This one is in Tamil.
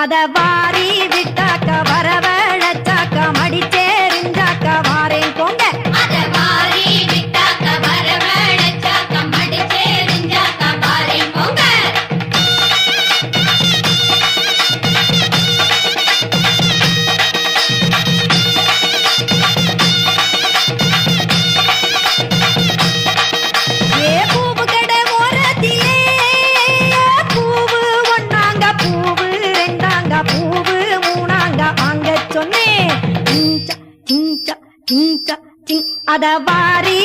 அத வாரி விட்டாக்க வரவழைச்சாக்க மடிச்சேரிஞ்சாக்க வாரேன் போங்க. அத வாரி விட்டாக்க வரவழைச்சாக்க மடிச்சேரிஞ்சாக்க வாரேன் போங்க. ஏ பூவு கடை ஓரத்திலே பூவு ஒன்னாங்க பூவு ரெண்டாங்க பூவு மூணாங்க வாங்க சொன்னேன். அத வாரி